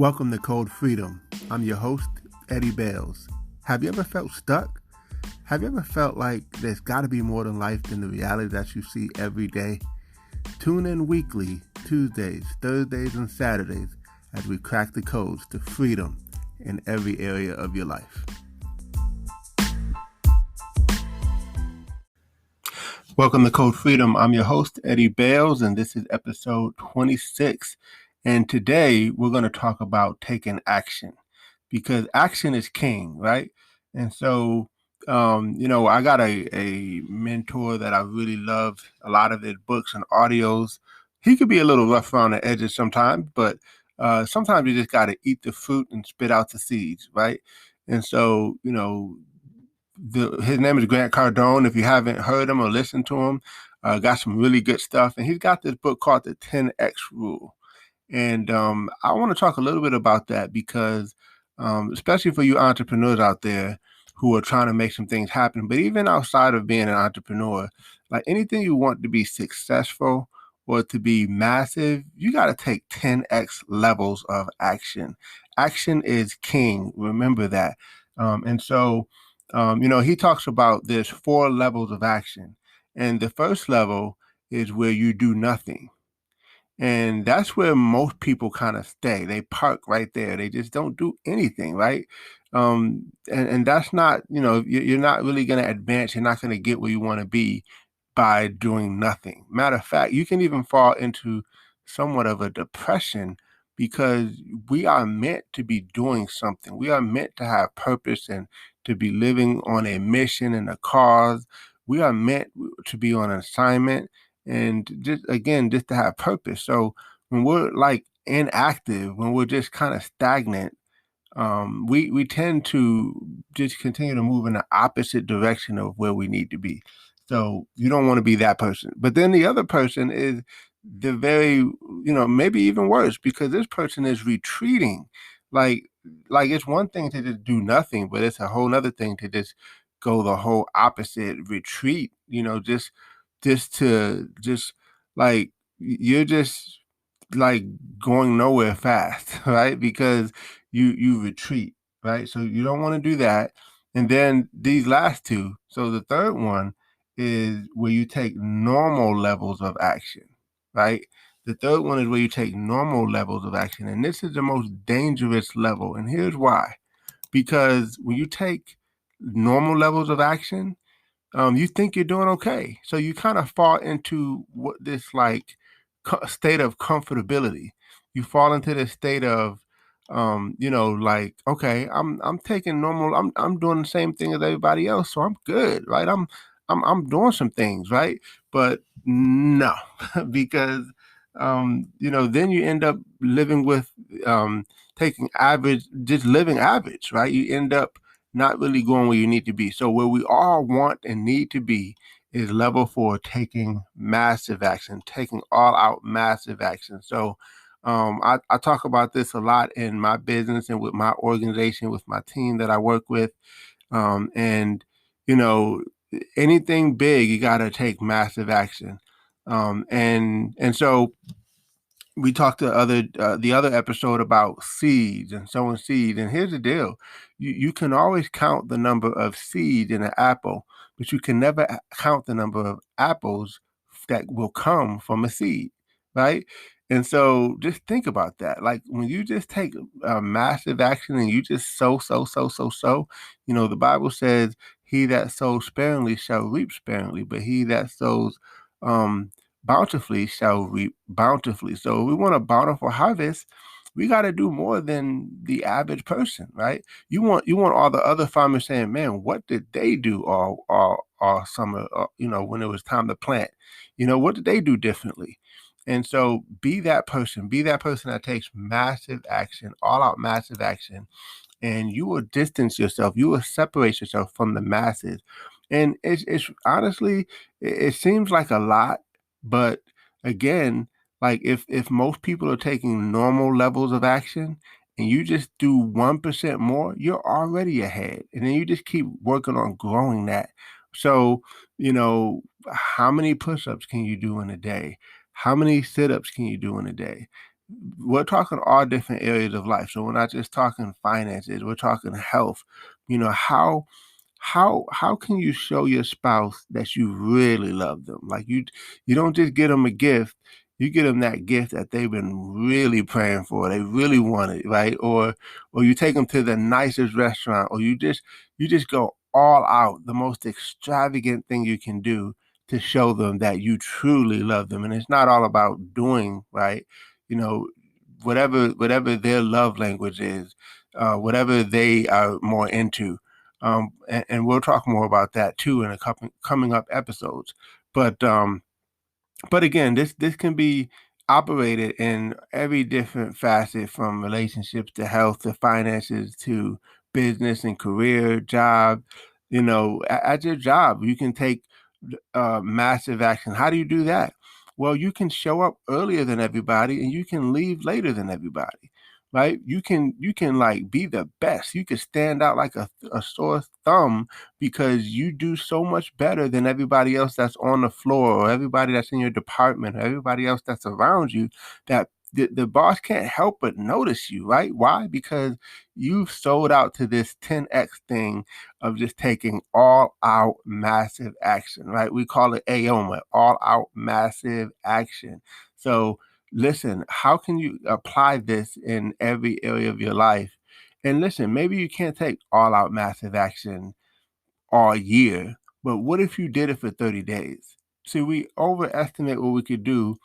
Welcome to Code Freedom. I'm your host, Eddie Bales. Have you ever felt stuck? Have you ever felt like there's got to be more than life than the reality that you see every day? Tune in weekly, Tuesdays, Thursdays, and Saturdays as we crack the codes to freedom in every area of your life. Welcome to Code Freedom. I'm your host, Eddie Bales, and this is episode 26. And today we're going to talk about taking action, because action is king, right? And so, I got a mentor that I really love, a lot of his books and audios. He could be a little rough around the edges sometimes, but sometimes you just got to eat the fruit and spit out the seeds, right? And so, his name is Grant Cardone. If you haven't heard him or listened to him, got some really good stuff. And he's got this book called The 10X Rule. And I want to talk a little bit about that because, especially for you entrepreneurs out there who are trying to make some things happen, but even outside of being an entrepreneur, like anything you want to be successful or to be massive, you got to take 10x levels of action. Action is king. Remember that. He talks about there's 4 levels of action. And the first level is where you do nothing. And that's where most people kind of stay. They park right there. They just don't do anything, right? And that's not, you're not really going to advance. You're not going to get where you want to be by doing nothing. Matter of fact, you can even fall into somewhat of a depression because we are meant to be doing something. We are meant to have purpose and to be living on a mission and a cause. We are meant to be on an assignment and just to have purpose. So when we're like inactive, when we're just kind of stagnant, we tend to just continue to move in the opposite direction of where we need to be. So you don't want to be that person. But then the other person is the very, maybe even worse, because this person is retreating. Like it's one thing to just do nothing, but it's a whole nother thing to just go the whole opposite, retreat, just like you're just like going nowhere fast, right? Because you retreat, right? So you don't want to do that. And then these last two. So the third one is where you take normal levels of action, right? The third one is where you take normal levels of action. And this is the most dangerous level. And here's why. Because when you take normal levels of action, you think you're doing okay. So you kind of fall into what this like state of comfortability. You fall into this state of, okay, I'm taking normal. I'm doing the same thing as everybody else, so I'm good, right? I'm doing some things, right? But no, because then you end up living with taking average, just living average, right? You end up not really going where you need to be. So where we all want and need to be is level 4, taking massive action, taking all out massive action. So I talk about this a lot in my business and with my organization, with my team that I work with. And, you know, anything big, you got to take massive action. And so we talked to the other episode about seeds and sowing seeds. And here's the deal. You can always count the number of seeds in an apple, but you can never count the number of apples that will come from a seed, right? And so just think about that. Like when you just take massive action and you just sow, the Bible says, he that sows sparingly shall reap sparingly, but he that sows bountifully shall reap bountifully. So if we want a bountiful harvest, we got to do more than the average person, right? You want all the other farmers saying, "Man, what did they do all summer? When it was time to plant, what did they do differently?" And so be that person. Be that person that takes massive action, all out massive action, and you will distance yourself. You will separate yourself from the masses. And it's honestly, it seems like a lot, but again, like if most people are taking normal levels of action and you just do 1% more, you're already ahead. And then you just keep working on growing that. So, how many push-ups can you do in a day? How many sit-ups can you do in a day? we're talking all different areas of life. So we're not just talking finances, we're talking health. You know, how can you show your spouse that you really love them? Like you don't just get them a gift, you get them that gift that they've been really praying for, they really want it, right? Or you take them to the nicest restaurant, or you just go all out, the most extravagant thing you can do to show them that you truly love them. And it's not all about doing, right? You know, whatever their love language is, whatever they are more into, and we'll talk more about that too in a couple coming up episodes. But but again, this can be operated in every different facet, from relationships to health to finances to business and career, job. You know, at your job, you can take massive action. How do you do that? Well, you can show up earlier than everybody and you can leave later than everybody, right? You can like be the best. You can stand out like a sore thumb because you do so much better than everybody else that's on the floor, or everybody that's in your department, or everybody else that's around you, that the boss can't help but notice you, right? Why? Because you've sold out to this 10x thing of just taking all out massive action, right? We call it AOMA, all out massive action. So listen, how can you apply this in every area of your life? And listen, maybe you can't take all out massive action all year, but what if you did it for 30 days? See, we overestimate what we could do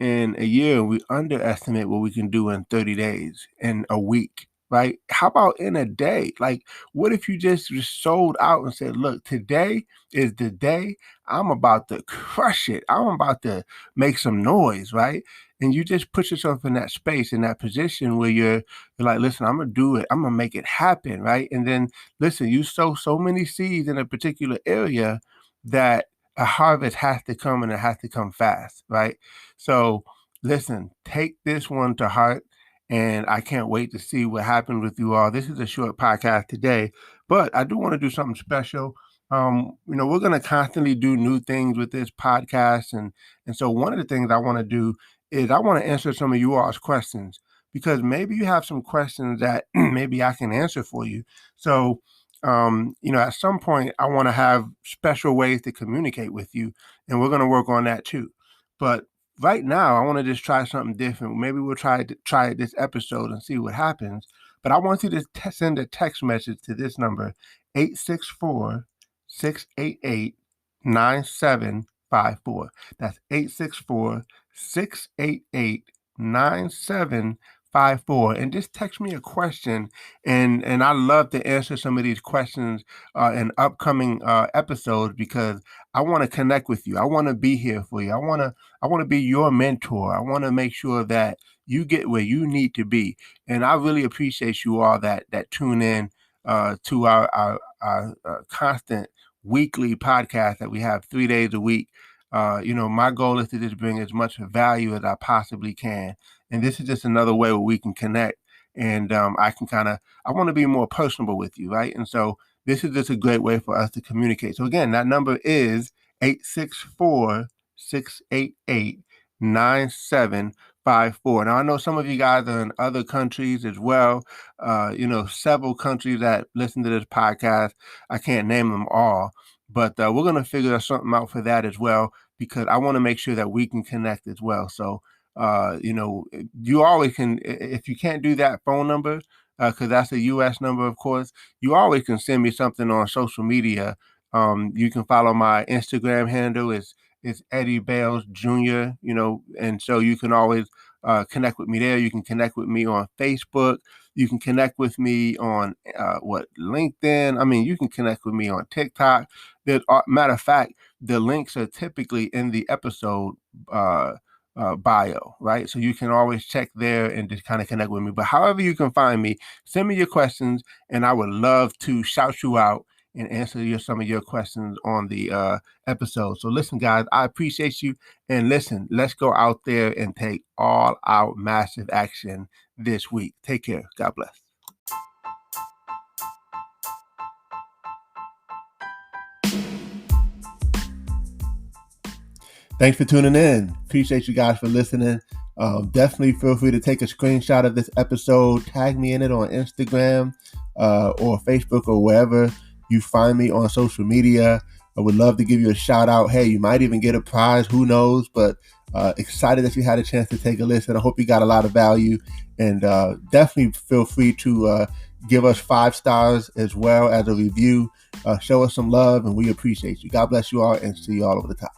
in a year, we underestimate what we can do in 30 days, in a week, right? How about in a day? Like, what if you just sold out and said, look, today is the day I'm about to crush it. I'm about to make some noise, right? And you just put yourself in that space, in that position where you're like, listen, I'm gonna do it. I'm gonna make it happen, right? And then listen, you sow so many seeds in a particular area that a harvest has to come, and it has to come fast, right? So listen, take this one to heart, and I can't wait to see what happens with you all. This is a short podcast today, but I do want to do something special. We're going to constantly do new things with this podcast, and so one of the things I want to do is I want to answer some of you all's questions, because maybe you have some questions that maybe I can answer for you. So at some point, I want to have special ways to communicate with you, and we're going to work on that too. But right now, I want to just try something different. Maybe we'll try it this episode and see what happens. But I want you to send a text message to this number, 864-688-9754. That's 864-688-9754. And just text me a question. And I love to answer some of these questions in upcoming episodes, because I want to connect with you. I want to be here for you. I want to be your mentor. I want to make sure that you get where you need to be. And I really appreciate you all that tune in to our constant weekly podcast that we have 3 days a week. My goal is to just bring as much value as I possibly can. And this is just another way where we can connect. And I want to be more personable with you, right? And so this is just a great way for us to communicate. So again, that number is 864-688-9754. Now, I know some of you guys are in other countries as well. Several countries that listen to this podcast. I can't name them all, but we're going to figure something out for that as well, because I want to make sure that we can connect as well. So, you always can, if you can't do that phone number, because that's a U.S. number, of course, you always can send me something on social media. You can follow my Instagram handle. It's Eddie Bales Jr., and so you can always connect with me there. You can connect with me on Facebook. You can connect with me on LinkedIn. I mean, you can connect with me on TikTok. Matter of fact, the links are typically in the episode bio, right? So you can always check there and just kind of connect with me. But however you can find me, send me your questions, and I would love to shout you out and answer some of your questions on the episode. So listen, guys, I appreciate you. And listen, let's go out there and take all out massive action this week. Take care. God bless. Thanks for tuning in. Appreciate you guys for listening. Definitely feel free to take a screenshot of this episode, tag me in it on Instagram or Facebook or wherever you find me on social media. I would love to give you a shout out. Hey, you might even get a prize. Who knows? But excited that you had a chance to take a listen. I hope you got a lot of value. And definitely feel free to give us 5 stars as well as a review. Show us some love, and we appreciate you. God bless you all, and see you all over the top.